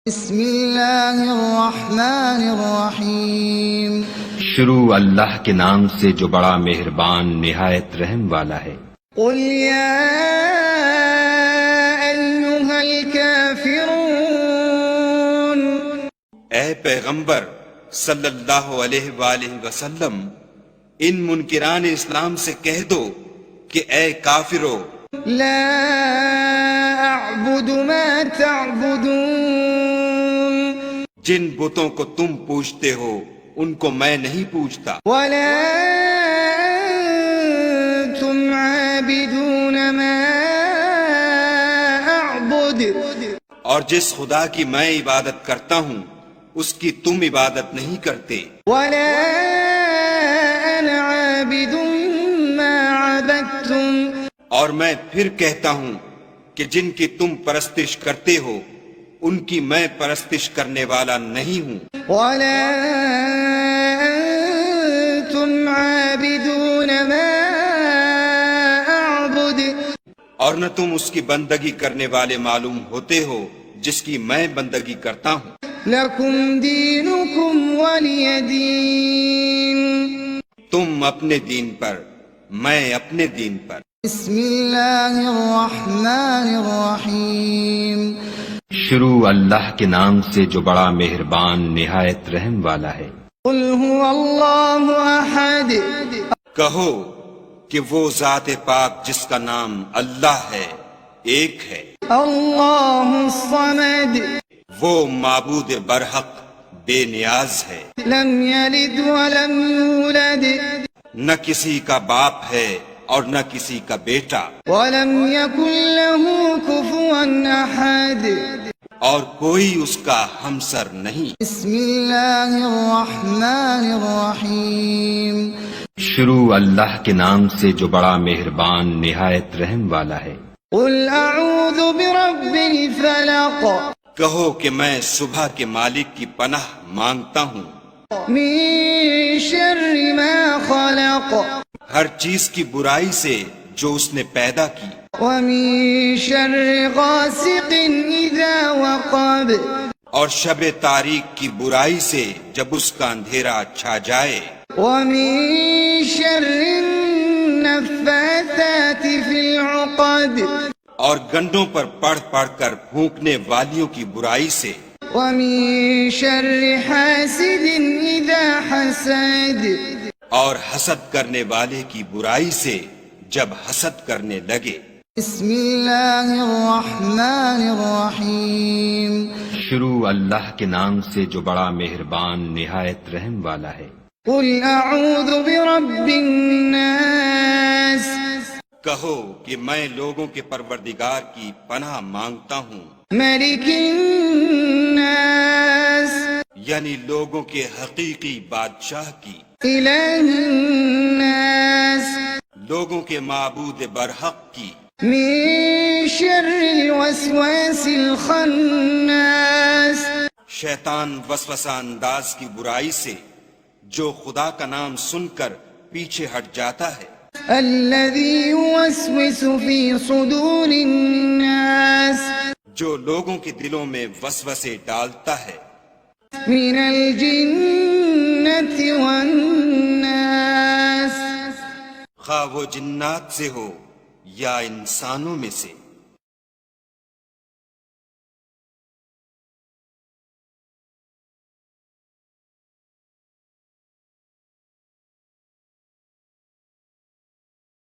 بسم اللہ الرحمن الرحیم شروع اللہ کے نام سے جو بڑا مہربان نہایت رحم والا ہے۔ قل یا ایھا الکافرون، اے پیغمبر صلی اللہ علیہ وآلہ وسلم، ان منکران اسلام سے کہہ دو کہ اے کافرو، لا اعبد ما تعبدون، جن بتوں کو تم پوجتے ہو ان کو میں نہیں پوجتا، ولا انتم عابدون ما اعبد، اور جس خدا کی میں عبادت کرتا ہوں اس کی تم عبادت نہیں کرتے، ولا انا عابد ما عبدتم، اور میں پھر کہتا ہوں کہ جن کی تم پرستش کرتے ہو ان کی میں پرستش کرنے والا نہیں ہوں، ولا انتم عابدون ما اعبد، اور نہ تم اس کی بندگی کرنے والے معلوم ہوتے ہو جس کی میں بندگی کرتا ہوں۔ لکم دینکم ولی دین، تم اپنے دین پر، میں اپنے دین پر۔ بسم اللہ الرحمن الرحیم شروع اللہ کے نام سے جو بڑا مہربان نہایت رحم والا ہے۔ قل هو اللہ احد، کہو کہ وہ ذات پاک جس کا نام اللہ ہے ایک ہے، اللہ الصمد، وہ معبود برحق بے نیاز ہے، لم یلد ولم یولد، نہ کسی کا باپ ہے اور نہ کسی کا بیٹا، ولم یکن له کفوا احد، اور کوئی اس کا ہمسر نہیں۔ بسم اللہ الرحمن الرحیم شروع اللہ کے نام سے جو بڑا مہربان نہایت رحم والا ہے۔ قل اعوذ برب الفلق، کہو کہ میں صبح کے مالک کی پناہ مانگتا ہوں من شر ما خلق، ہر چیز کی برائی سے جو اس نے پیدا کی، ومن شر غاسق اذا وقب، اور شب تاریک کی برائی سے جب اس کا اندھیرا چھا جائے، ومن شر النفاثات في العقد، اور گنڈوں پر پڑھ پڑھ کر پھونکنے والیوں کی برائی سے، ومن شر حاسد اذا حسد، اور حسد کرنے والے کی برائی سے جب حسد کرنے لگے۔ بسم اللہ الرحمن الرحیم شروع اللہ کے نام سے جو بڑا مہربان نہایت رحم والا ہے۔ قل اعوذ برب الناس، کہو کہ میں لوگوں کے پروردگار کی پناہ مانگتا ہوں، ملک الناس، یعنی لوگوں کے حقیقی بادشاہ کی، الہ الناس، لوگوں کے معبود برحق کی، من شر الوسواس الخناس، شیطان وسوسہ انداز کی برائی سے جو خدا کا نام سن کر پیچھے ہٹ جاتا ہے، الذي يوسوس في صدور الناس، جو لوگوں کے دلوں میں وسوسے ڈالتا ہے، من الجنة والناس، خواہ وہ جنات سے ہو یا انسانوں میں سے۔